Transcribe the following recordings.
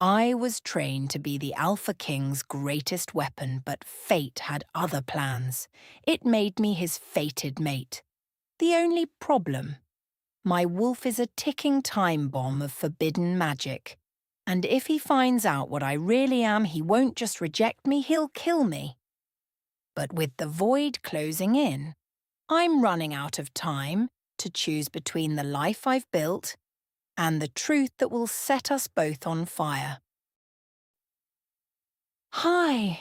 I was trained to be the Alpha King's greatest weapon, but fate had other plans. It made me his fated mate. The only problem? My wolf is a ticking time bomb of forbidden magic. And if he finds out what I really am, he won't just reject me, he'll kill me. But with the void closing in, I'm running out of time to choose between the life I've built and the truth that will set us both on fire. Hi.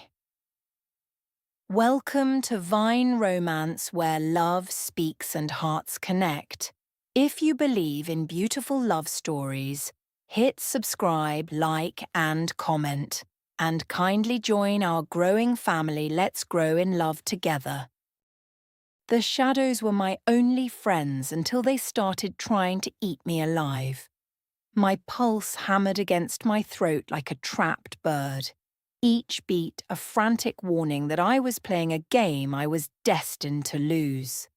Welcome to Vine Romance, where love speaks and hearts connect. If you believe in beautiful love stories, hit subscribe, like, and comment. And kindly join our growing family. Let's grow in love together. The shadows were my only friends until they started trying to eat me alive. My pulse hammered against my throat like a trapped bird. Each beat a frantic warning that I was playing a game I was destined to lose.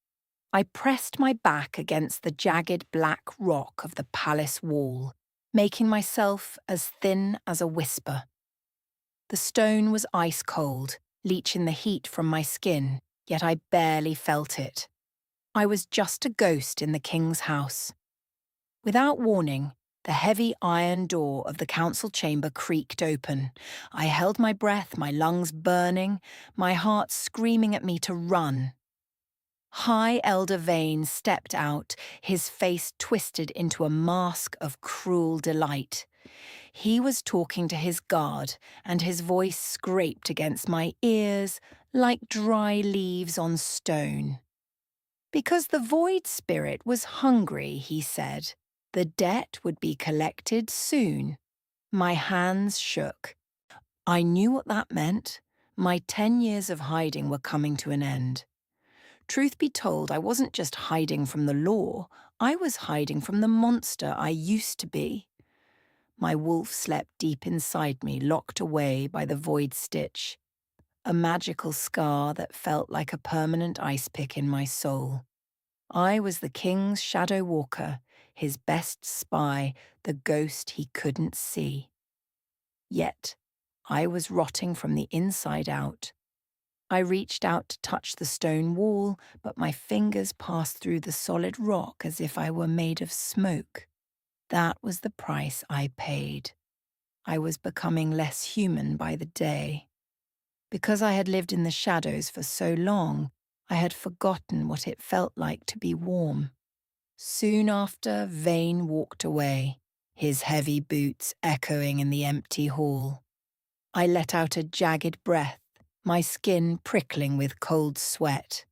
I pressed my back against the jagged black rock of the palace wall, making myself as thin as a whisper. The stone was ice cold, leaching the heat from my skin, yet I barely felt it. I was just a ghost in the king's house. Without warning, the heavy iron door of the council chamber creaked open. I held my breath, my lungs burning, my heart screaming at me to run. High Elder Vane stepped out, his face twisted into a mask of cruel delight. He was talking to his guard, and his voice scraped against my ears like dry leaves on stone. Because the void spirit was hungry, he said, the debt would be collected soon. My hands shook. I knew what that meant. My 10 years of hiding were coming to an end. Truth be told, I wasn't just hiding from the law, I was hiding from the monster I used to be. My wolf slept deep inside me, locked away by the void stitch, a magical scar that felt like a permanent ice pick in my soul. I was the king's shadow walker, his best spy, the ghost he couldn't see. Yet, I was rotting from the inside out. I reached out to touch the stone wall, but my fingers passed through the solid rock as if I were made of smoke. That was the price I paid. I was becoming less human by the day. Because I had lived in the shadows for so long, I had forgotten what it felt like to be warm. Soon after, Vane walked away, his heavy boots echoing in the empty hall. I let out a jagged breath, my skin prickling with cold sweat.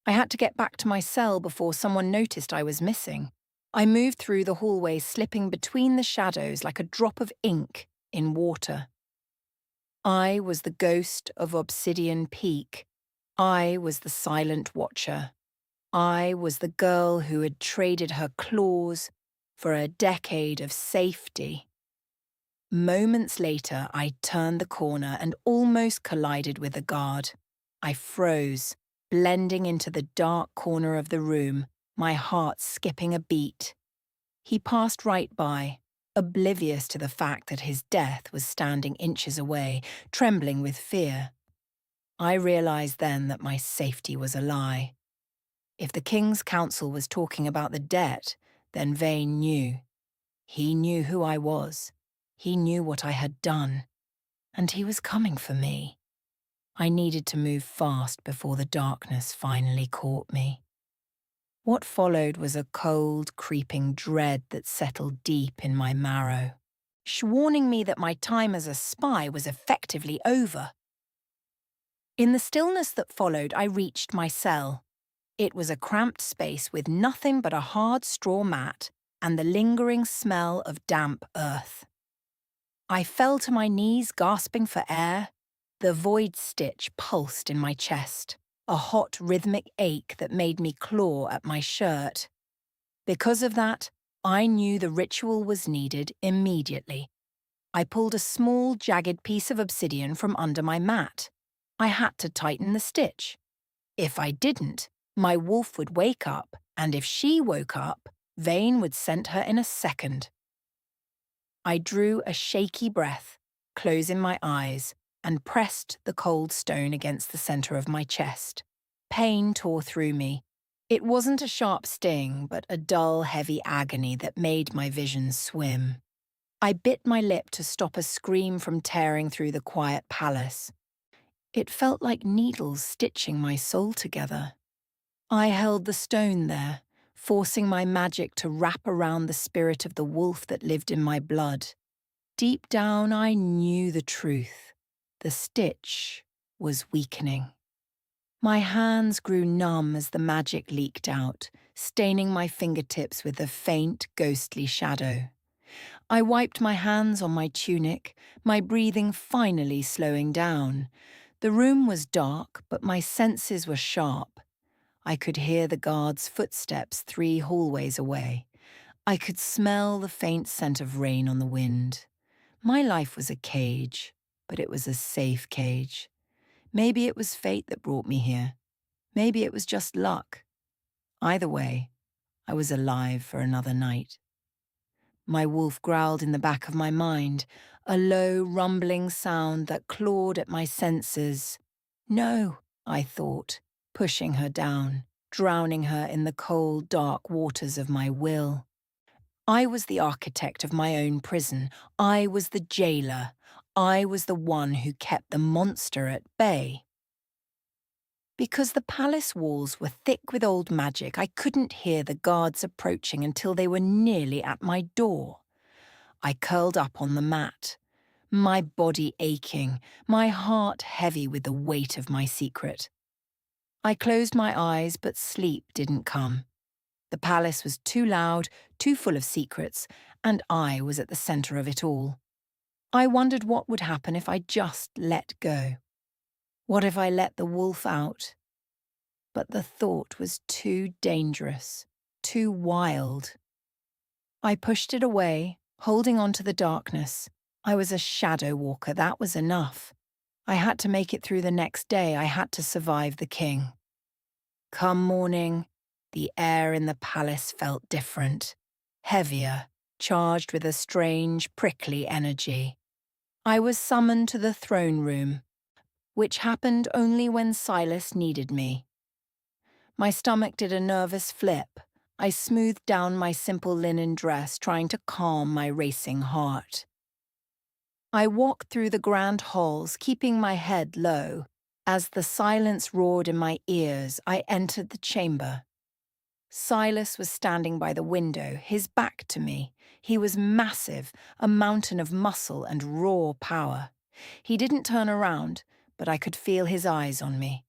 I had to get back to my cell before someone noticed I was missing. I moved through the hallway, slipping between the shadows like a drop of ink in water. I was the ghost of Obsidian Peak. I was the silent watcher. I was the girl who had traded her claws for a decade of safety. Moments later, I turned the corner and almost collided with a guard. I froze, blending into the dark corner of the room, my heart skipping a beat. He passed right by, oblivious to the fact that his death was standing inches away, trembling with fear. I realized then that my safety was a lie. If the King's Council was talking about the debt, then Vane knew. He knew who I was. He knew what I had done. And he was coming for me. I needed to move fast before the darkness finally caught me. What followed was a cold, creeping dread that settled deep in my marrow, warning me that my time as a spy was effectively over. In the stillness that followed, I reached my cell. It was a cramped space with nothing but a hard straw mat and the lingering smell of damp earth. I fell to my knees, gasping for air. The void stitch pulsed in my chest, a hot rhythmic ache that made me claw at my shirt. Because of that, I knew the ritual was needed immediately. I pulled a small, jagged piece of obsidian from under my mat. I had to tighten the stitch. If I didn't, my wolf would wake up, and if she woke up, Vane would scent her in a second. I drew a shaky breath, closing my eyes, and pressed the cold stone against the center of my chest. Pain tore through me. It wasn't a sharp sting, but a dull, heavy agony that made my vision swim. I bit my lip to stop a scream from tearing through the quiet palace. It felt like needles stitching my soul together. I held the stone there, forcing my magic to wrap around the spirit of the wolf that lived in my blood. Deep down, I knew the truth. The stitch was weakening. My hands grew numb as the magic leaked out, staining my fingertips with a faint, ghostly shadow. I wiped my hands on my tunic, my breathing finally slowing down. The room was dark, but my senses were sharp. I could hear the guard's footsteps 3 hallways away. I could smell the faint scent of rain on the wind. My life was a cage, but it was a safe cage. Maybe it was fate that brought me here. Maybe it was just luck. Either way, I was alive for another night. My wolf growled in the back of my mind, a low, rumbling sound that clawed at my senses. No, I thought, pushing her down, drowning her in the cold, dark waters of my will. I was the architect of my own prison. I was the jailer. I was the one who kept the monster at bay. Because the palace walls were thick with old magic, I couldn't hear the guards approaching until they were nearly at my door. I curled up on the mat, my body aching, my heart heavy with the weight of my secret. I closed my eyes, but sleep didn't come. The palace was too loud, too full of secrets, and I was at the center of it all. I wondered what would happen if I just let go. What if I let the wolf out? But the thought was too dangerous, too wild. I pushed it away, holding on to the darkness. I was a shadow walker, that was enough. I had to make it through the next day. I had to survive the king. Come morning, the air in the palace felt different, heavier, charged with a strange, prickly energy. I was summoned to the throne room, which happened only when Silas needed me. My stomach did a nervous flip. I smoothed down my simple linen dress, trying to calm my racing heart. I walked through the grand halls, keeping my head low. As the silence roared in my ears, I entered the chamber. Silas was standing by the window, his back to me. He was massive, a mountain of muscle and raw power. He didn't turn around, but I could feel his eyes on me.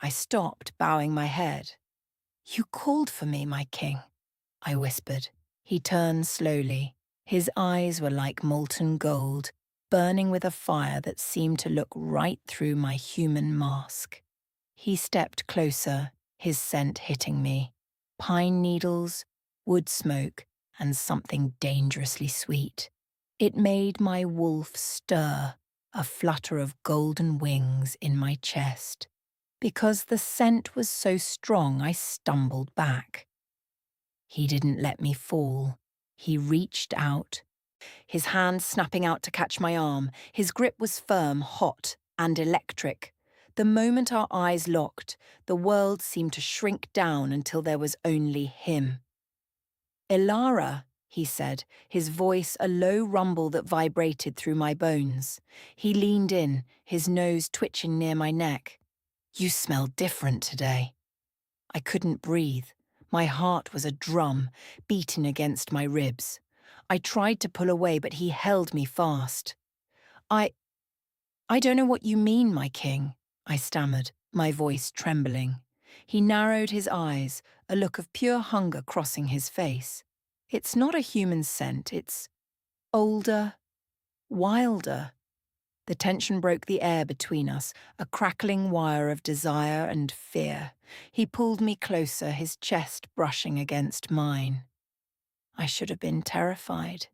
I stopped, bowing my head. "You called for me, my king," I whispered. He turned slowly. His eyes were like molten gold, burning with a fire that seemed to look right through my human mask. He stepped closer, his scent hitting me. Pine needles, wood smoke, and something dangerously sweet. It made my wolf stir, a flutter of golden wings in my chest. Because the scent was so strong, I stumbled back. He didn't let me fall. He reached out, his hand snapping out to catch my arm. His grip was firm, hot, and electric. The moment our eyes locked, the world seemed to shrink down until there was only him. "Elara," he said, his voice a low rumble that vibrated through my bones. He leaned in, his nose twitching near my neck. "You smell different today." I couldn't breathe. My heart was a drum, beating against my ribs. I tried to pull away, but he held me fast. I don't know what you mean, my king," I stammered, my voice trembling. He narrowed his eyes, a look of pure hunger crossing his face. "It's not a human scent, it's older, wilder." The tension broke the air between us, a crackling wire of desire and fear. He pulled me closer, his chest brushing against mine. I should have been terrified.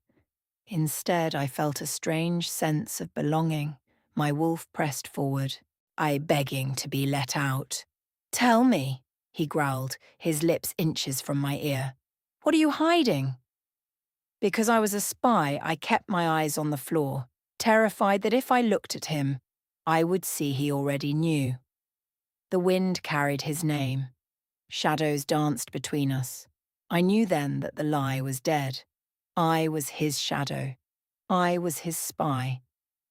Instead, I felt a strange sense of belonging. My wolf pressed forward, I begging to be let out. "Tell me," he growled, his lips inches from my ear. "What are you hiding?" Because I was a spy, I kept my eyes on the floor, terrified that if I looked at him, I would see he already knew. The wind carried his name. Shadows danced between us. I knew then that the lie was dead. I was his shadow. I was his spy.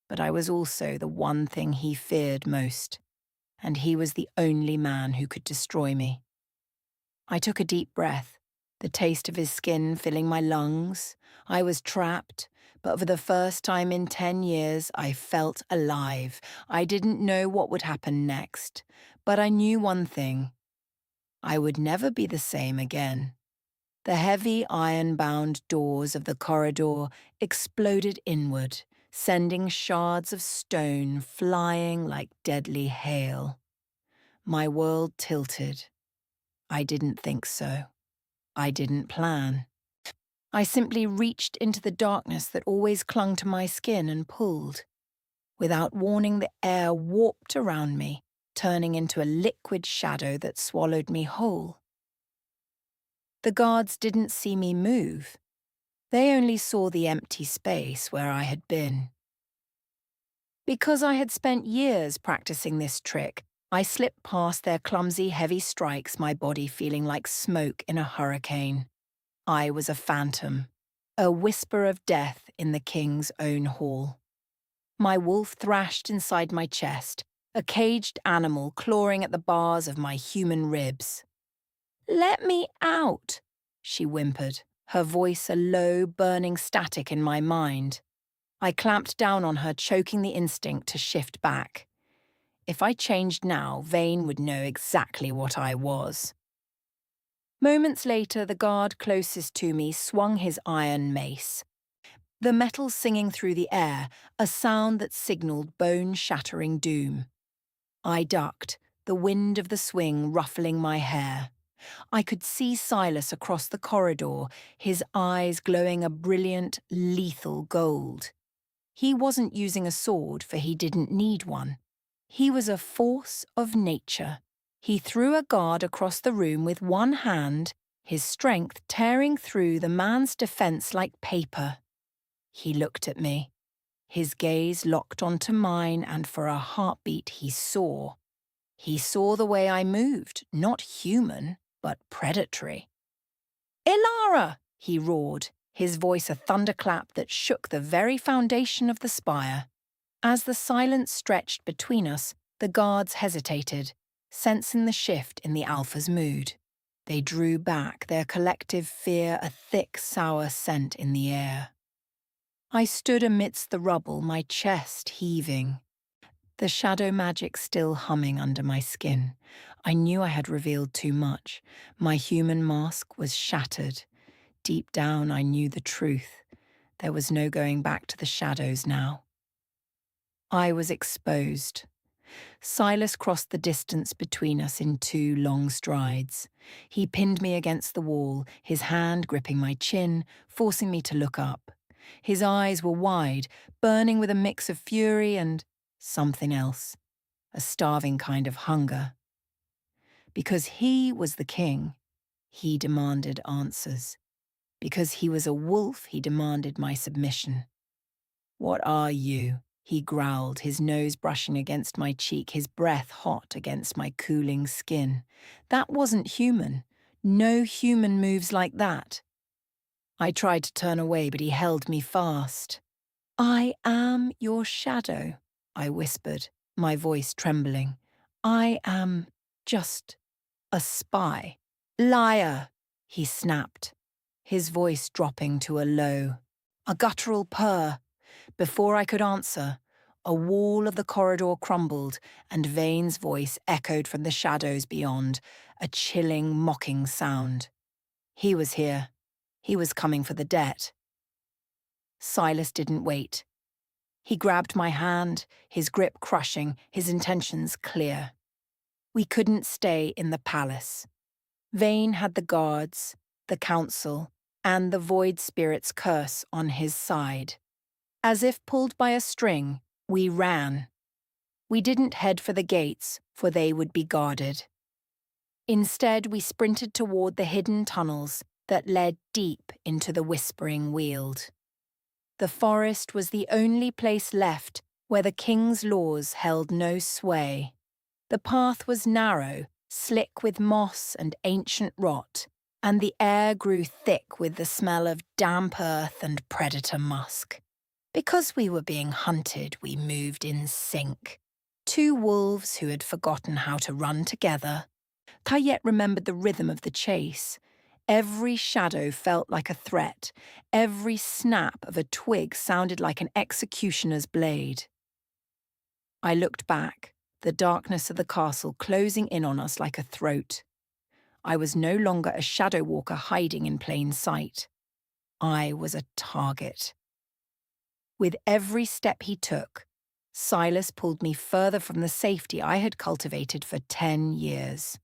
But I was also the one thing he feared most, and he was the only man who could destroy me. I took a deep breath, the taste of his skin filling my lungs. I was trapped, but for the first time in 10 years, I felt alive. I didn't know what would happen next, but I knew one thing. I would never be the same again. The heavy iron-bound doors of the corridor exploded inward, sending shards of stone flying like deadly hail. My world tilted. I didn't think so. I didn't plan. I simply reached into the darkness that always clung to my skin and pulled. Without warning, the air warped around me, turning into a liquid shadow that swallowed me whole. The guards didn't see me move. They only saw the empty space where I had been. Because I had spent years practicing this trick, I slipped past their clumsy, heavy strikes, my body feeling like smoke in a hurricane. I was a phantom, a whisper of death in the king's own hall. My wolf thrashed inside my chest, a caged animal clawing at the bars of my human ribs. "Let me out," she whimpered, her voice a low, burning static in my mind. I clamped down on her, choking the instinct to shift back. If I changed now, Vane would know exactly what I was. Moments later, the guard closest to me swung his iron mace, the metal singing through the air, a sound that signaled bone-shattering doom. I ducked, the wind of the swing ruffling my hair. I could see Silas across the corridor, his eyes glowing a brilliant, lethal gold. He wasn't using a sword, for he didn't need one. He was a force of nature. He threw a guard across the room with one hand, his strength tearing through the man's defense like paper. He looked at me. His gaze locked onto mine, and for a heartbeat he saw. He saw the way I moved, not human, but predatory. "Elara!" he roared, his voice a thunderclap that shook the very foundation of the spire. As the silence stretched between us, the guards hesitated, sensing the shift in the Alpha's mood. They drew back, their collective fear a thick, sour scent in the air. I stood amidst the rubble, my chest heaving, the shadow magic still humming under my skin. I knew I had revealed too much. My human mask was shattered. Deep down, I knew the truth. There was no going back to the shadows now. I was exposed. Silas crossed the distance between us in 2 long strides. He pinned me against the wall, his hand gripping my chin, forcing me to look up. His eyes were wide, burning with a mix of fury and something else, a starving kind of hunger. Because he was the king, he demanded answers. Because he was a wolf, he demanded my submission. "What are you?" he growled, his nose brushing against my cheek, his breath hot against my cooling skin. That wasn't human. No human moves like that. I tried to turn away, but he held me fast. "I am your shadow," I whispered, my voice trembling. "I am just a spy." "Liar," he snapped, his voice dropping to a low, a guttural purr. Before I could answer, a wall of the corridor crumbled and Vane's voice echoed from the shadows beyond, a chilling, mocking sound. He was here. He was coming for the debt. Silas didn't wait. He grabbed my hand, his grip crushing, his intentions clear. We couldn't stay in the palace. Vane had the guards, the council, and the Void Spirit's curse on his side. As if pulled by a string, we ran. We didn't head for the gates, for they would be guarded. Instead, we sprinted toward the hidden tunnels, that led deep into the Whispering Weald. The forest was the only place left where the king's laws held no sway. The path was narrow, slick with moss and ancient rot, and the air grew thick with the smell of damp earth and predator musk. Because we were being hunted, we moved in sync. Two wolves who had forgotten how to run together. Tayet remembered the rhythm of the chase. Every shadow felt like a threat. Every snap of a twig sounded like an executioner's blade. I looked back, the darkness of the castle closing in on us like a throat. I was no longer a shadow walker hiding in plain sight. I was a target. With every step he took, Silas pulled me further from the safety I had cultivated for 10 years.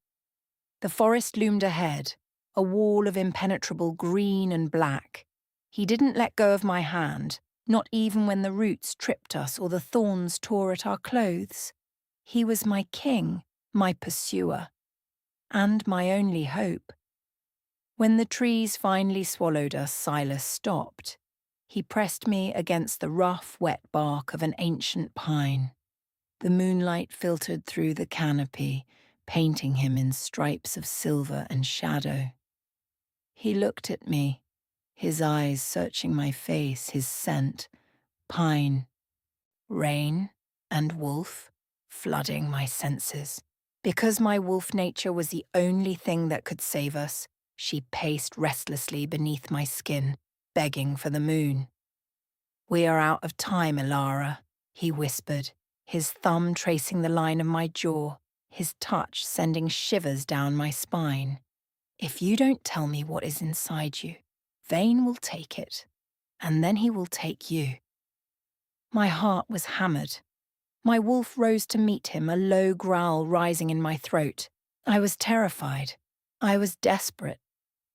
The forest loomed ahead, a wall of impenetrable green and black. He didn't let go of my hand, not even when the roots tripped us or the thorns tore at our clothes. He was my king, my pursuer, and my only hope. When the trees finally swallowed us, Silas stopped. He pressed me against the rough, wet bark of an ancient pine. The moonlight filtered through the canopy, painting him in stripes of silver and shadow. He looked at me, his eyes searching my face, his scent, pine, rain, and wolf, flooding my senses. Because my wolf nature was the only thing that could save us, she paced restlessly beneath my skin, begging for the moon. "We are out of time, Elara," he whispered, his thumb tracing the line of my jaw, his touch sending shivers down my spine. "If you don't tell me what is inside you, Vane will take it, and then he will take you." My heart was hammered. My wolf rose to meet him, a low growl rising in my throat. I was terrified. I was desperate.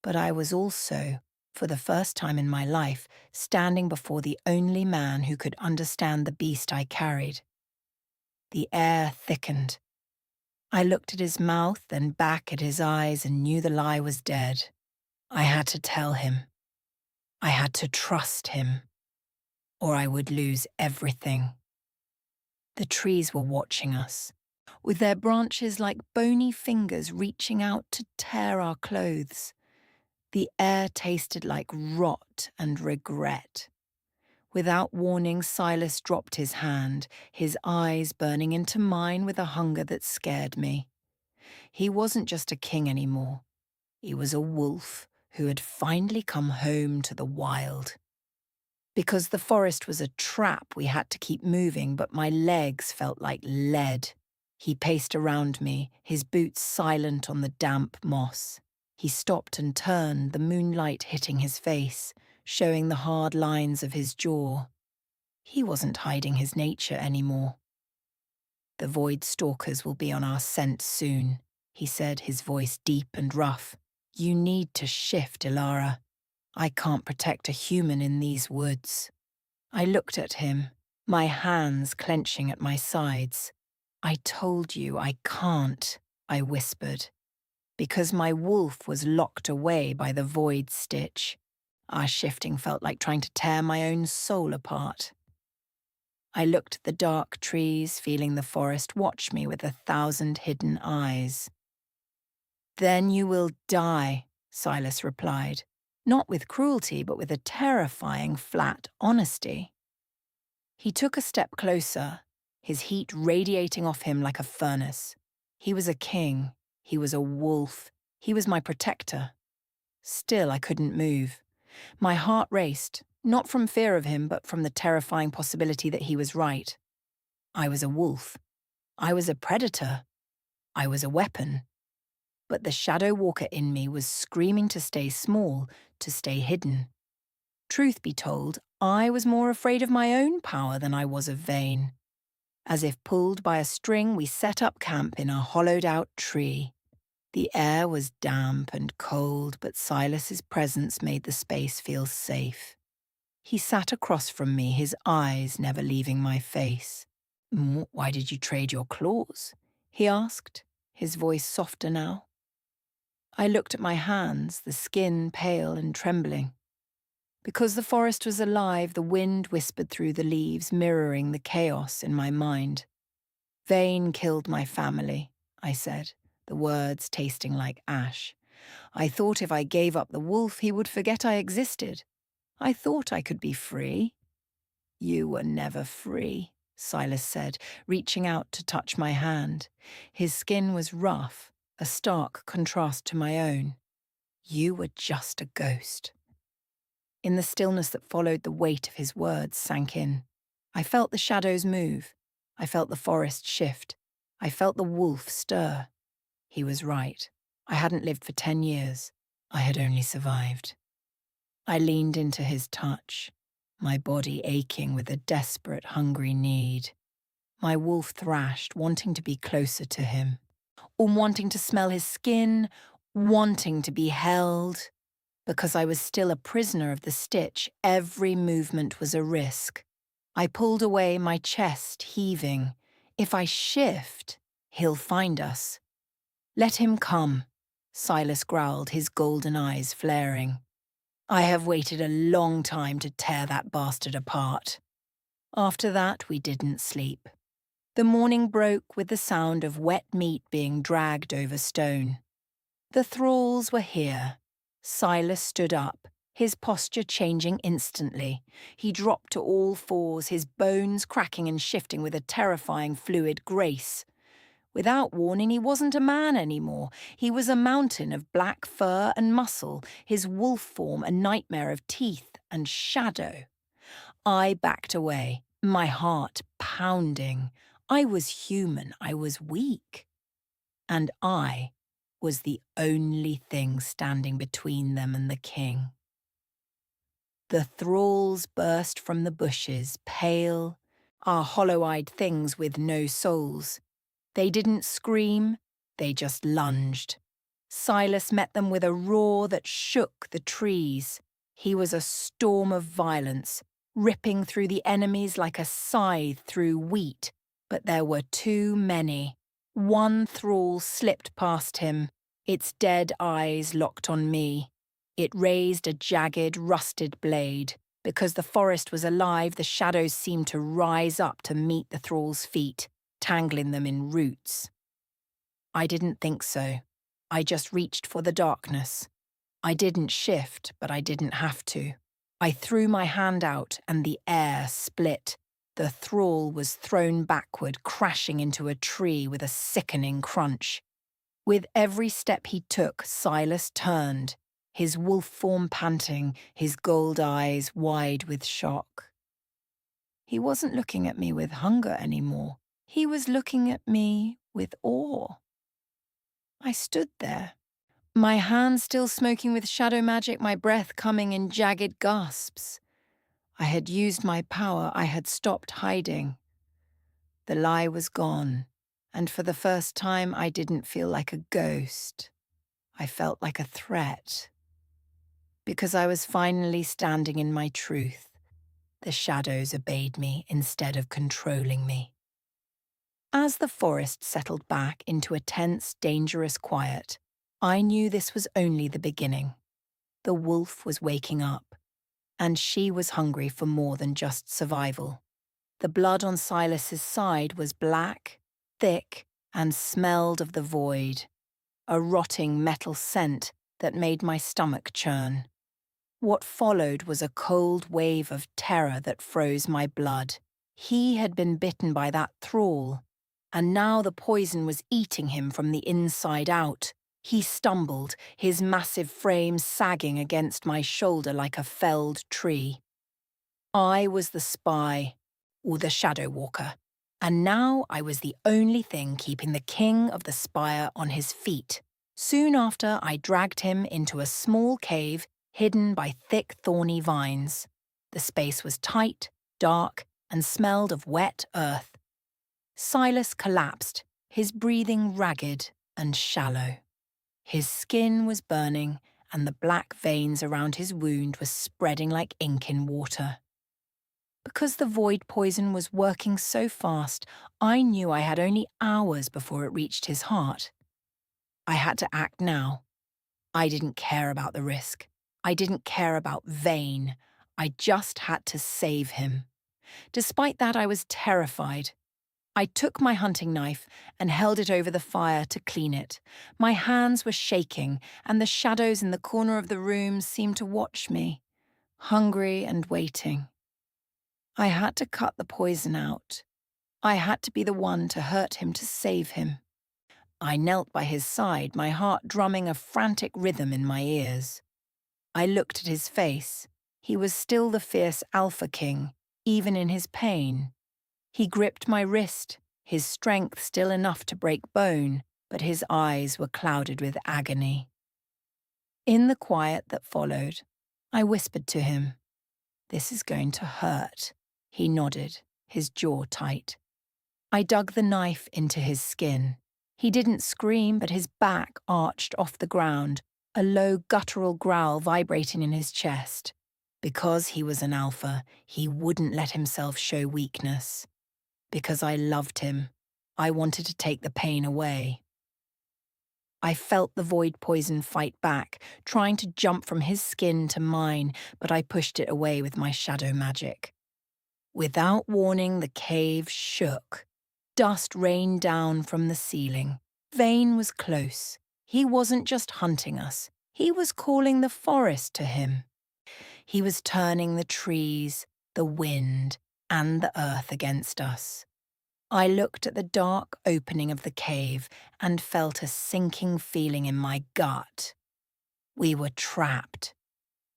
But I was also, for the first time in my life, standing before the only man who could understand the beast I carried. The air thickened. I looked at his mouth and back at his eyes and knew the lie was dead. I had to tell him. I had to trust him, or I would lose everything. The trees were watching us, with their branches like bony fingers reaching out to tear our clothes. The air tasted like rot and regret. Without warning, Silas dropped his hand, his eyes burning into mine with a hunger that scared me. He wasn't just a king anymore. He was a wolf who had finally come home to the wild. Because the forest was a trap, we had to keep moving, but my legs felt like lead. He paced around me, his boots silent on the damp moss. He stopped and turned, the moonlight hitting his face, showing the hard lines of his jaw. He wasn't hiding his nature anymore. "The void stalkers will be on our scent soon," he said, his voice deep and rough. "You need to shift, Elara. I can't protect a human in these woods." I looked at him, my hands clenching at my sides. "I told you I can't," I whispered. Because my wolf was locked away by the void stitch. Our shifting felt like trying to tear my own soul apart. I looked at the dark trees, feeling the forest watch me with 1,000 hidden eyes. "Then you will die," Silas replied, not with cruelty, but with a terrifying, flat honesty. He took a step closer, his heat radiating off him like a furnace. He was a king. He was a wolf. He was my protector. Still, I couldn't move. My heart raced, not from fear of him, but from the terrifying possibility that he was right. I was a wolf. I was a predator. I was a weapon. But the shadow walker in me was screaming to stay small, to stay hidden. Truth be told, I was more afraid of my own power than I was of Vane. As if pulled by a string, we set up camp in a hollowed-out tree. The air was damp and cold, but Silas's presence made the space feel safe. He sat across from me, his eyes never leaving my face. "Why did you trade your claws?" he asked, his voice softer now. I looked at my hands, the skin pale and trembling. Because the forest was alive, the wind whispered through the leaves, mirroring the chaos in my mind. Vane killed my family, I said, the words tasting like ash. I thought if I gave up the wolf, he would forget I existed. I thought I could be free. You were never free, Silas said, reaching out to touch my hand. His skin was rough, a stark contrast to my own. You were just a ghost. In the stillness that followed, the weight of his words sank in. I felt the shadows move. I felt the forest shift. I felt the wolf stir. He was right. I hadn't lived for 10 years. I had only survived. I leaned into his touch, my body aching with a desperate, hungry need. My wolf thrashed, wanting to be closer to him, wanting to smell his skin, wanting to be held. Because I was still a prisoner of the stitch, every movement was a risk. I pulled away, my chest heaving. If I shift, he'll find us. Let him come, Silas growled, his golden eyes flaring. I have waited a long time to tear that bastard apart. After that, we didn't sleep. The morning broke with the sound of wet meat being dragged over stone. The thralls were here. Silas stood up, his posture changing instantly. He dropped to all fours, his bones cracking and shifting with a terrifying fluid grace. Without warning, he wasn't a man anymore. He was a mountain of black fur and muscle, his wolf form a nightmare of teeth and shadow. I backed away, my heart pounding. I was human, I was weak. And I was the only thing standing between them and the king. The thralls burst from the bushes, pale, our hollow-eyed things with no souls. They didn't scream, they just lunged. Silas met them with a roar that shook the trees. He was a storm of violence, ripping through the enemies like a scythe through wheat, but there were too many. One thrall slipped past him, its dead eyes locked on me. It raised a jagged, rusted blade. Because the forest was alive, the shadows seemed to rise up to meet the thrall's feet, tangling them in roots. I didn't think so. I just reached for the darkness. I didn't shift, but I didn't have to. I threw my hand out and the air split. The thrall was thrown backward, crashing into a tree with a sickening crunch. With every step he took, Silas turned, his wolf form panting, his gold eyes wide with shock. He wasn't looking at me with hunger anymore. He was looking at me with awe. I stood there, my hands still smoking with shadow magic, my breath coming in jagged gasps. I had used my power, I had stopped hiding. The lie was gone, and for the first time I didn't feel like a ghost. I felt like a threat. Because I was finally standing in my truth, the shadows obeyed me instead of controlling me. As the forest settled back into a tense, dangerous quiet, I knew this was only the beginning. The wolf was waking up, and she was hungry for more than just survival. The blood on Silas's side was black, thick, and smelled of the void, a rotting metal scent that made my stomach churn. What followed was a cold wave of terror that froze my blood. He had been bitten by that thrall, and now the poison was eating him from the inside out. He stumbled, his massive frame sagging against my shoulder like a felled tree. I was the spy, or the shadow walker, and now I was the only thing keeping the king of the Spire on his feet. Soon after, I dragged him into a small cave hidden by thick, thorny vines. The space was tight, dark, and smelled of wet earth. Silas collapsed, his breathing ragged and shallow. His skin was burning, and the black veins around his wound were spreading like ink in water. Because the void poison was working so fast, I knew I had only hours before it reached his heart. I had to act now. I didn't care about the risk. I didn't care about Vane. I just had to save him. Despite that, I was terrified. I took my hunting knife and held it over the fire to clean it. My hands were shaking, and the shadows in the corner of the room seemed to watch me, hungry and waiting. I had to cut the poison out. I had to be the one to hurt him to save him. I knelt by his side, my heart drumming a frantic rhythm in my ears. I looked at his face. He was still the fierce Alpha King, even in his pain. He gripped my wrist, his strength still enough to break bone, but his eyes were clouded with agony. In the quiet that followed, I whispered to him, "This is going to hurt." He nodded, his jaw tight. I dug the knife into his skin. He didn't scream, but his back arched off the ground, a low guttural growl vibrating in his chest. Because he was an alpha, he wouldn't let himself show weakness. Because I loved him, I wanted to take the pain away. I felt the void poison fight back, trying to jump from his skin to mine, but I pushed it away with my shadow magic. Without warning, the cave shook. Dust rained down from the ceiling. Vane was close. He wasn't just hunting us. He was calling the forest to him. He was turning the trees, the wind, and the earth against us. I looked at the dark opening of the cave and felt a sinking feeling in my gut. We were trapped.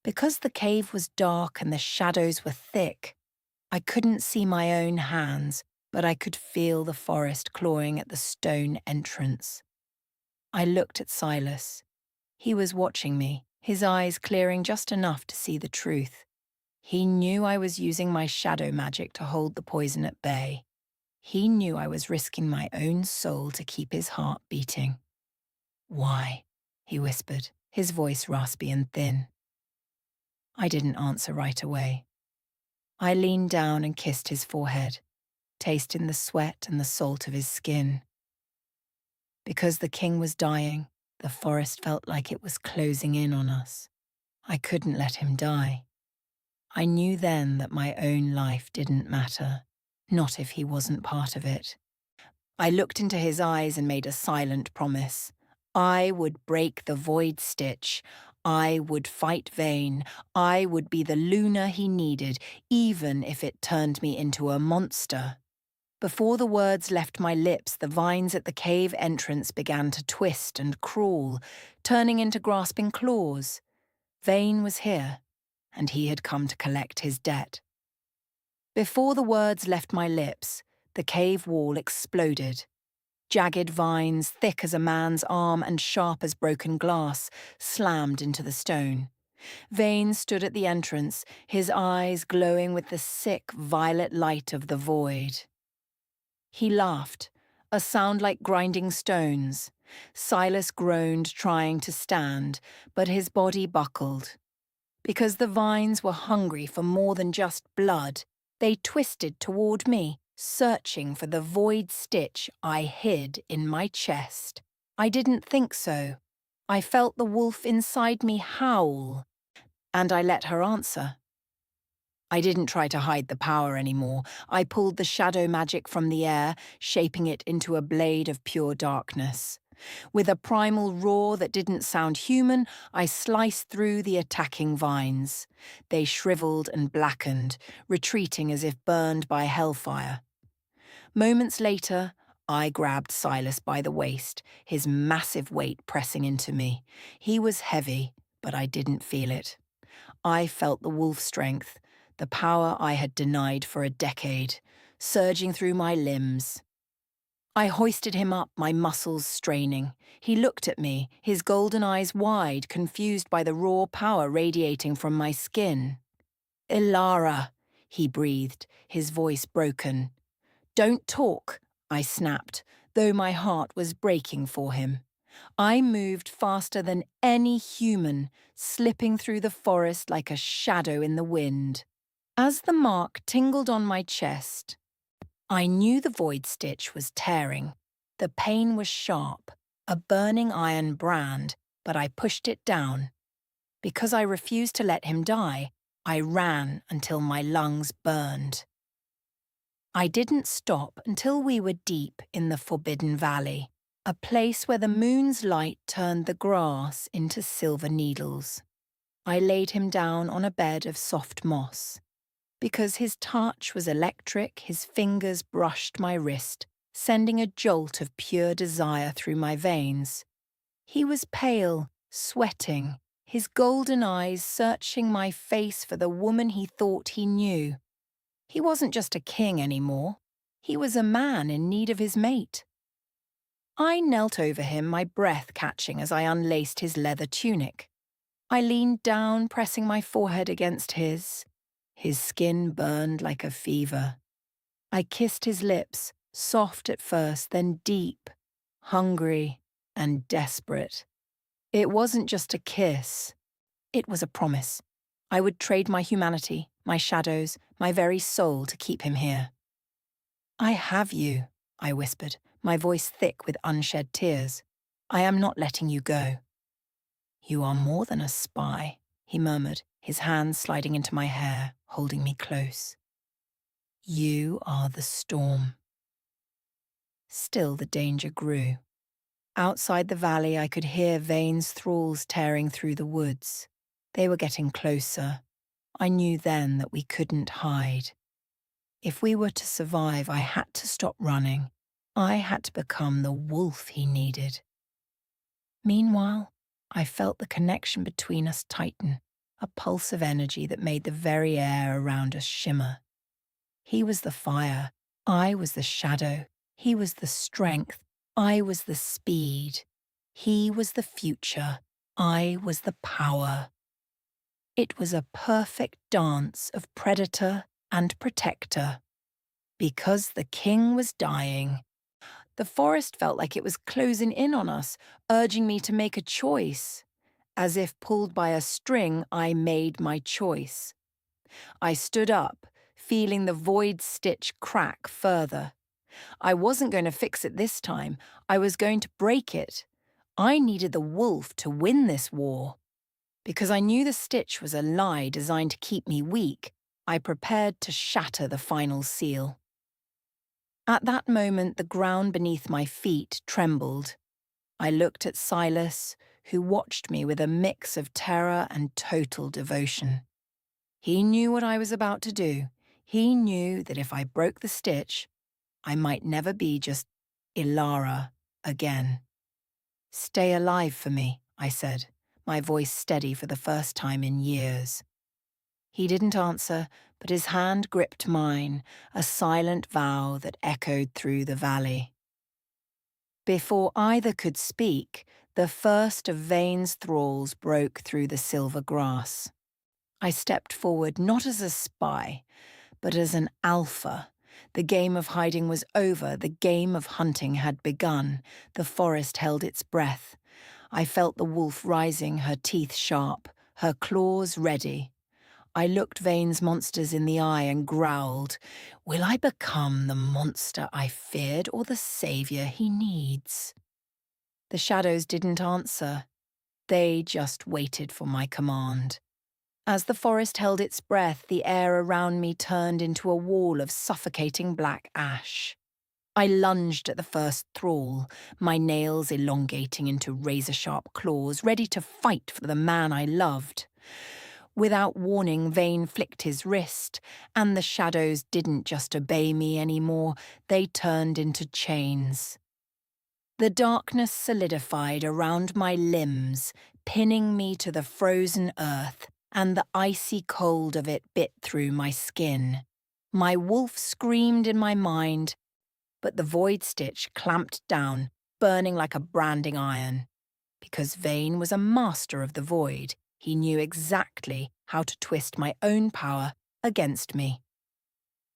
Because the cave was dark and the shadows were thick, I couldn't see my own hands, but I could feel the forest clawing at the stone entrance. I looked at Silas. He was watching me, his eyes clearing just enough to see the truth. He knew I was using my shadow magic to hold the poison at bay. He knew I was risking my own soul to keep his heart beating. "Why?" he whispered, his voice raspy and thin. I didn't answer right away. I leaned down and kissed his forehead, tasting the sweat and the salt of his skin. Because the king was dying, the forest felt like it was closing in on us. I couldn't let him die. I knew then that my own life didn't matter, not if he wasn't part of it. I looked into his eyes and made a silent promise. I would break the void stitch. I would fight Vane. I would be the Luna he needed, even if it turned me into a monster. Before the words left my lips, the vines at the cave entrance began to twist and crawl, turning into grasping claws. Vane was here, and he had come to collect his debt. Before the words left my lips, the cave wall exploded. Jagged vines, thick as a man's arm and sharp as broken glass, slammed into the stone. Vane stood at the entrance, his eyes glowing with the sick violet light of the void. He laughed, a sound like grinding stones. Silas groaned, trying to stand, but his body buckled. Because the vines were hungry for more than just blood, they twisted toward me, searching for the void stitch I hid in my chest. I didn't think so. I felt the wolf inside me howl, and I let her answer. I didn't try to hide the power anymore. I pulled the shadow magic from the air, shaping it into a blade of pure darkness. With a primal roar that didn't sound human, I sliced through the attacking vines. They shriveled and blackened, retreating as if burned by hellfire. Moments later, I grabbed Silas by the waist, his massive weight pressing into me. He was heavy, but I didn't feel it. I felt the wolf strength, the power I had denied for a decade, surging through my limbs. I hoisted him up, my muscles straining. He looked at me, his golden eyes wide, confused by the raw power radiating from my skin. "Elara," he breathed, his voice broken. "Don't talk," I snapped, though my heart was breaking for him. I moved faster than any human, slipping through the forest like a shadow in the wind. As the mark tingled on my chest, I knew the void stitch was tearing. The pain was sharp, a burning iron brand, but I pushed it down. Because I refused to let him die, I ran until my lungs burned. I didn't stop until we were deep in the Forbidden Valley, a place where the moon's light turned the grass into silver needles. I laid him down on a bed of soft moss. Because his touch was electric, his fingers brushed my wrist, sending a jolt of pure desire through my veins. He was pale, sweating, his golden eyes searching my face for the woman he thought he knew. He wasn't just a king anymore. He was a man in need of his mate. I knelt over him, my breath catching as I unlaced his leather tunic. I leaned down, pressing my forehead against his. His skin burned like a fever. I kissed his lips, soft at first, then deep, hungry and desperate. It wasn't just a kiss. It was a promise. I would trade my humanity, my shadows, my very soul to keep him here. "I have you," I whispered, my voice thick with unshed tears. "I am not letting you go." "You are more than a spy," he murmured, his hands sliding into my hair, holding me close. "You are the storm." Still the danger grew. Outside the valley, I could hear Vane's thralls tearing through the woods. They were getting closer. I knew then that we couldn't hide. If we were to survive, I had to stop running. I had to become the wolf he needed. Meanwhile, I felt the connection between us tighten, a pulse of energy that made the very air around us shimmer. He was the fire, I was the shadow. He was the strength, I was the speed. He was the future, I was the power. It was a perfect dance of predator and protector. Because the king was dying, the forest felt like it was closing in on us, urging me to make a choice. As if pulled by a string, I made my choice. I stood up, feeling the void stitch crack further. I wasn't going to fix it this time. I was going to break it. I needed the wolf to win this war. Because I knew the stitch was a lie designed to keep me weak, I prepared to shatter the final seal. At that moment, the ground beneath my feet trembled. I looked at Silas, who watched me with a mix of terror and total devotion. He knew what I was about to do. He knew that if I broke the stitch, I might never be just Elara again. "Stay alive for me," I said, my voice steady for the first time in years. He didn't answer, but his hand gripped mine, a silent vow that echoed through the valley. Before either could speak, the first of Vane's thralls broke through the silver grass. I stepped forward not as a spy, but as an alpha. The game of hiding was over, the game of hunting had begun. The forest held its breath. I felt the wolf rising, her teeth sharp, her claws ready. I looked Vane's monsters in the eye and growled, "Will I become the monster I feared or the savior he needs?" The shadows didn't answer. They just waited for my command. As the forest held its breath, the air around me turned into a wall of suffocating black ash. I lunged at the first thrall, my nails elongating into razor-sharp claws, ready to fight for the man I loved. Without warning, Vane flicked his wrist, and the shadows didn't just obey me anymore, they turned into chains. The darkness solidified around my limbs, pinning me to the frozen earth, and the icy cold of it bit through my skin. My wolf screamed in my mind, but the void stitch clamped down, burning like a branding iron. Because Vane was a master of the void, he knew exactly how to twist my own power against me.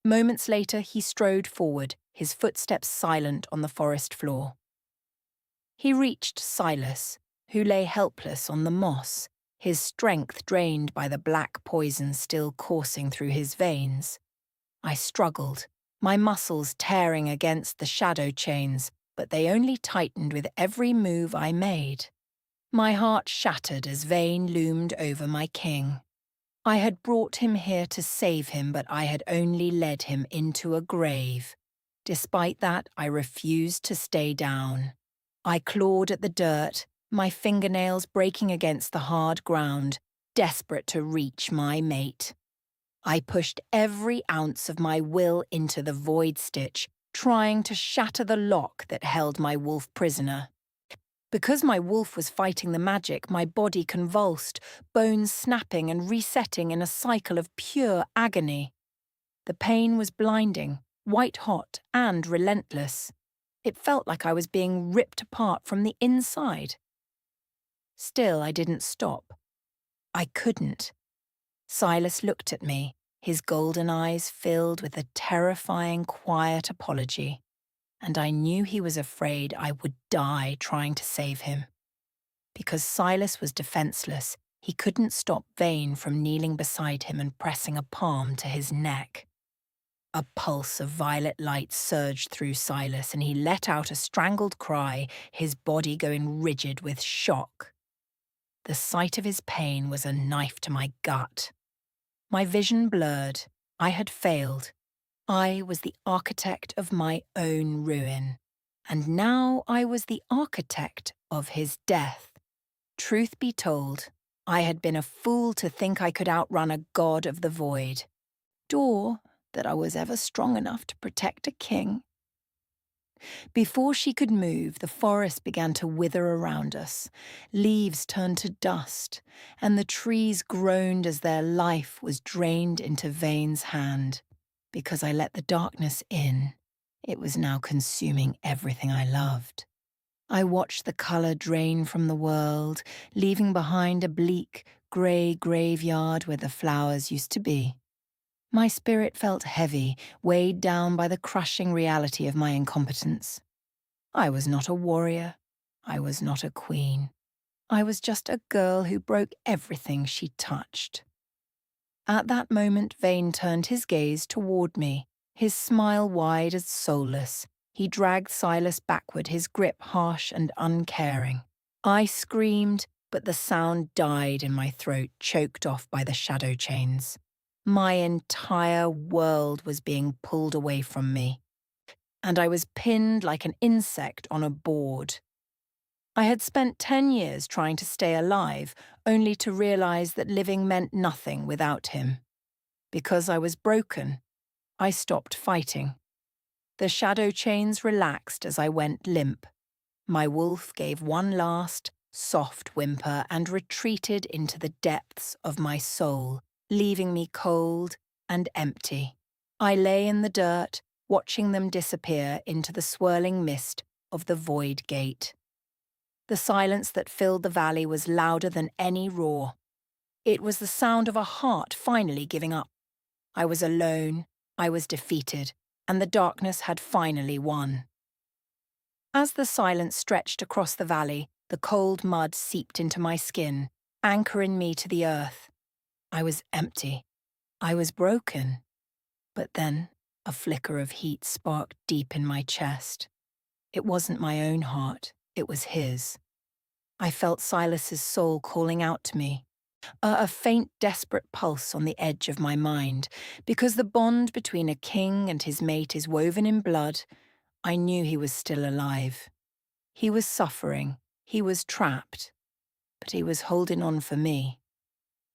Moments later, he strode forward, his footsteps silent on the forest floor. He reached Silas, who lay helpless on the moss, his strength drained by the black poison still coursing through his veins. I struggled, my muscles tearing against the shadow chains, but they only tightened with every move I made. My heart shattered as Vane loomed over my king. I had brought him here to save him, but I had only led him into a grave. Despite that, I refused to stay down. I clawed at the dirt, my fingernails breaking against the hard ground, desperate to reach my mate. I pushed every ounce of my will into the void stitch, trying to shatter the lock that held my wolf prisoner. Because my wolf was fighting the magic, my body convulsed, bones snapping and resetting in a cycle of pure agony. The pain was blinding, white-hot and relentless. It felt like I was being ripped apart from the inside. Still, I didn't stop. I couldn't. Silas looked at me, his golden eyes filled with a terrifying, quiet apology, and I knew he was afraid I would die trying to save him. Because Silas was defenseless, he couldn't stop Vane from kneeling beside him and pressing a palm to his neck. A pulse of violet light surged through Silas, and he let out a strangled cry, his body going rigid with shock. The sight of his pain was a knife to my gut. My vision blurred. I had failed. I was the architect of my own ruin, and now I was the architect of his death. Truth be told, I had been a fool to think I could outrun a god of the void. Or that I was ever strong enough to protect a king. Before she could move, the forest began to wither around us. Leaves turned to dust, and the trees groaned as their life was drained into Vane's hand. Because I let the darkness in, it was now consuming everything I loved. I watched the colour drain from the world, leaving behind a bleak, grey graveyard where the flowers used to be. My spirit felt heavy, weighed down by the crushing reality of my incompetence. I was not a warrior. I was not a queen. I was just a girl who broke everything she touched. At that moment, Vane turned his gaze toward me, his smile wide and soulless. He dragged Silas backward, his grip harsh and uncaring. I screamed, but the sound died in my throat, choked off by the shadow chains. My entire world was being pulled away from me, and I was pinned like an insect on a board. I had spent 10 years trying to stay alive, only to realize that living meant nothing without him. Because I was broken, I stopped fighting. The shadow chains relaxed as I went limp. My wolf gave one last, soft whimper and retreated into the depths of my soul, leaving me cold and empty. I lay in the dirt, watching them disappear into the swirling mist of the void gate. The silence that filled the valley was louder than any roar. It was the sound of a heart finally giving up. I was alone, I was defeated, and the darkness had finally won. As the silence stretched across the valley, the cold mud seeped into my skin, anchoring me to the earth. I was empty. I was broken. But then, a flicker of heat sparked deep in my chest. It wasn't my own heart, it was his. I felt Silas's soul calling out to me, a faint, desperate pulse on the edge of my mind. Because the bond between a king and his mate is woven in blood, I knew he was still alive. He was suffering, he was trapped, but he was holding on for me.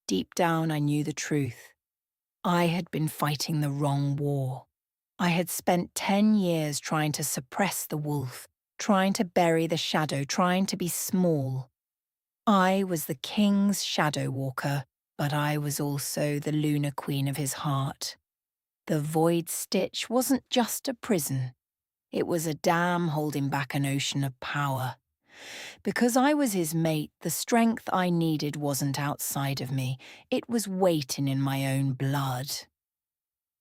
Deep down, I knew the truth. I had been fighting the wrong war. I had spent 10 years trying to suppress the wolf, trying to bury the shadow, trying to be small. I was the king's shadow walker, but I was also the lunar queen of his heart. The void stitch wasn't just a prison. It was a dam holding back an ocean of power. Because I was his mate, the strength I needed wasn't outside of me. It was waiting in my own blood.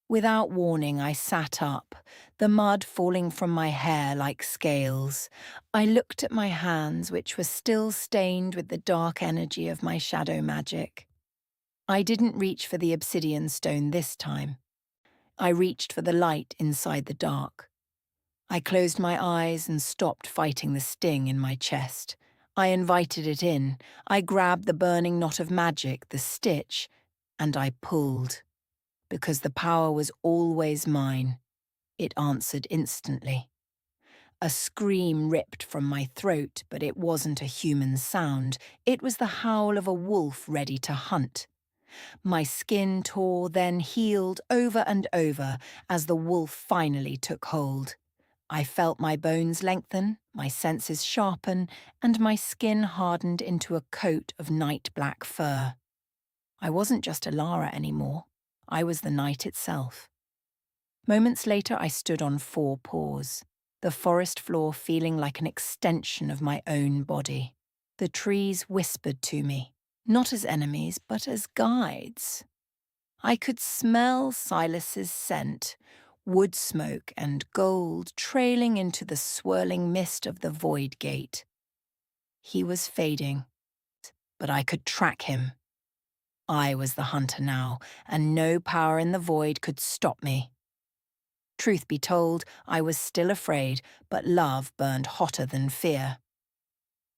Without warning, I sat up, the mud falling from my hair like scales. I looked at my hands, which were still stained with the dark energy of my shadow magic. I didn't reach for the obsidian stone this time. I reached for the light inside the dark. I closed my eyes and stopped fighting the sting in my chest. I invited it in. I grabbed the burning knot of magic, the stitch, and I pulled. Because the power was always mine, it answered instantly. A scream ripped from my throat, but it wasn't a human sound. It was the howl of a wolf ready to hunt. My skin tore, then healed over and over as the wolf finally took hold. I felt my bones lengthen, my senses sharpen, and my skin hardened into a coat of night-black fur. I wasn't just Elara anymore. I was the night itself. Moments later, I stood on 4 paws, the forest floor feeling like an extension of my own body. The trees whispered to me, not as enemies, but as guides. I could smell Silas's scent, wood smoke and gold trailing into the swirling mist of the void gate. He was fading, but I could track him. I was the hunter now, and no power in the void could stop me. Truth be told, I was still afraid, but love burned hotter than fear.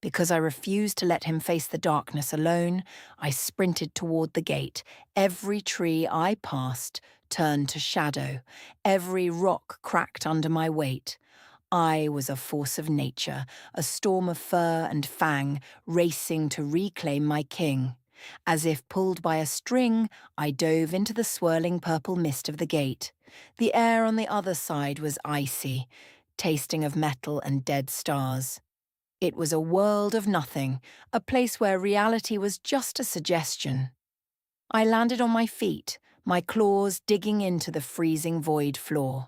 Because I refused to let him face the darkness alone, I sprinted toward the gate. Every tree I passed turned to shadow. Every rock cracked under my weight. I was a force of nature, a storm of fur and fang, racing to reclaim my king. As if pulled by a string, I dove into the swirling purple mist of the gate. The air on the other side was icy, tasting of metal and dead stars. It was a world of nothing, a place where reality was just a suggestion. I landed on my feet, my claws digging into the freezing void floor.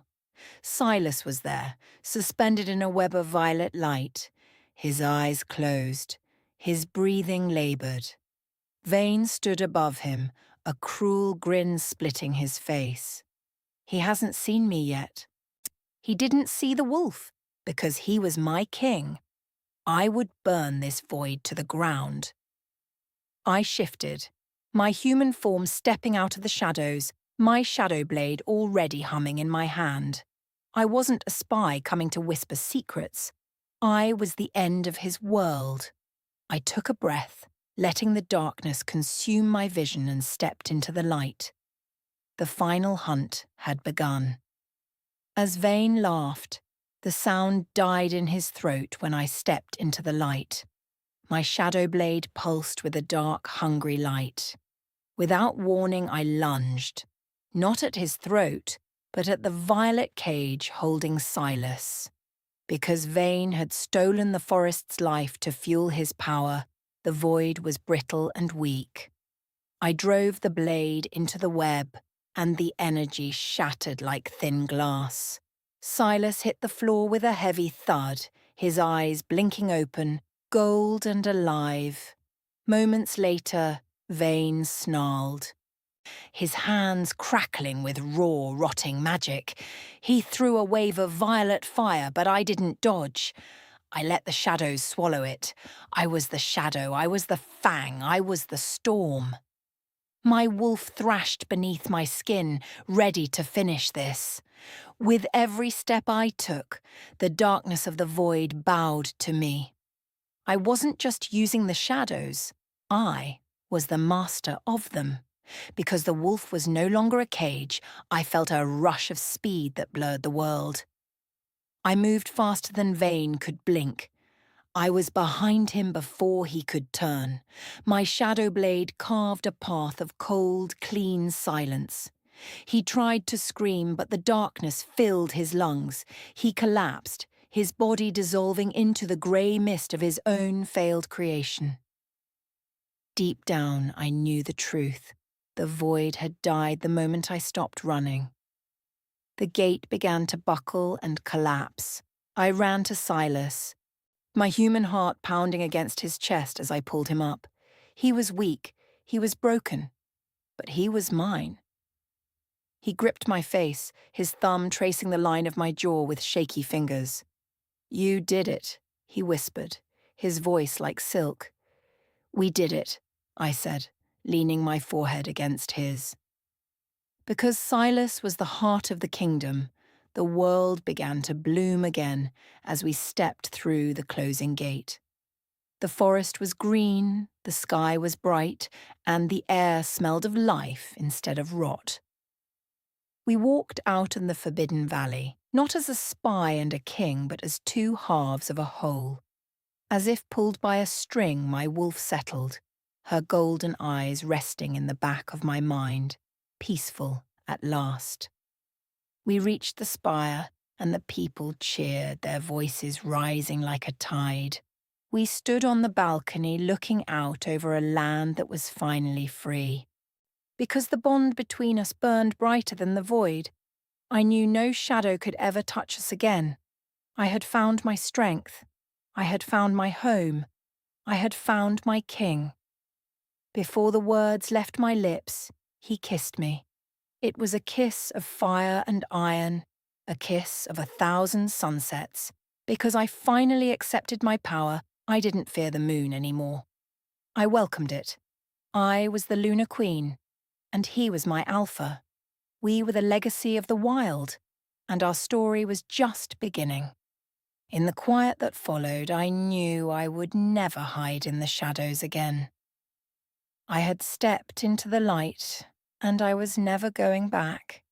Silas was there, suspended in a web of violet light, his eyes closed, his breathing laboured. Vane stood above him, a cruel grin splitting his face. He hasn't seen me yet. He didn't see the wolf, because he was my king. I would burn this void to the ground. I shifted, my human form stepping out of the shadows, my shadow blade already humming in my hand. I wasn't a spy coming to whisper secrets. I was the end of his world. I took a breath, letting the darkness consume my vision, and stepped into the light. The final hunt had begun. As Vane laughed, the sound died in his throat when I stepped into the light. My shadow blade pulsed with a dark, hungry light. Without warning, I lunged, not at his throat, but at the violet cage holding Silas. Because Vane had stolen the forest's life to fuel his power, the void was brittle and weak. I drove the blade into the web, and the energy shattered like thin glass. Silas hit the floor with a heavy thud, his eyes blinking open, gold and alive. Moments later, Vane snarled, his hands crackling with raw, rotting magic. He threw a wave of violet fire, but I didn't dodge. I let the shadows swallow it. I was the shadow, I was the fang, I was the storm. My wolf thrashed beneath my skin, ready to finish this. With every step I took, the darkness of the void bowed to me. I wasn't just using the shadows, I was the master of them. Because the wolf was no longer a cage, I felt a rush of speed that blurred the world. I moved faster than Vane could blink. I was behind him before he could turn. My shadow blade carved a path of cold, clean silence. He tried to scream, but the darkness filled his lungs. He collapsed, his body dissolving into the grey mist of his own failed creation. Deep down, I knew the truth. The void had died the moment I stopped running. The gate began to buckle and collapse. I ran to Silas, my human heart pounding against his chest as I pulled him up. He was weak, he was broken, but he was mine. He gripped my face, his thumb tracing the line of my jaw with shaky fingers. "You did it," he whispered, his voice like silk. "We did it," I said, leaning my forehead against his. Because Silas was the heart of the kingdom, the world began to bloom again as we stepped through the closing gate. The forest was green, the sky was bright, and the air smelled of life instead of rot. We walked out in the Forbidden Valley, not as a spy and a king, but as two halves of a whole. As if pulled by a string, my wolf settled, her golden eyes resting in the back of my mind, peaceful at last. We reached the spire, and the people cheered, their voices rising like a tide. We stood on the balcony looking out over a land that was finally free. Because the bond between us burned brighter than the void, I knew no shadow could ever touch us again. I had found my strength. I had found my home. I had found my king. Before the words left my lips, he kissed me. It was a kiss of fire and iron, a kiss of 1,000 sunsets. Because I finally accepted my power, I didn't fear the moon anymore. I welcomed it. I was the Lunar Queen, and he was my alpha. We were the legacy of the wild, and our story was just beginning. In the quiet that followed, I knew I would never hide in the shadows again. I had stepped into the light, and I was never going back.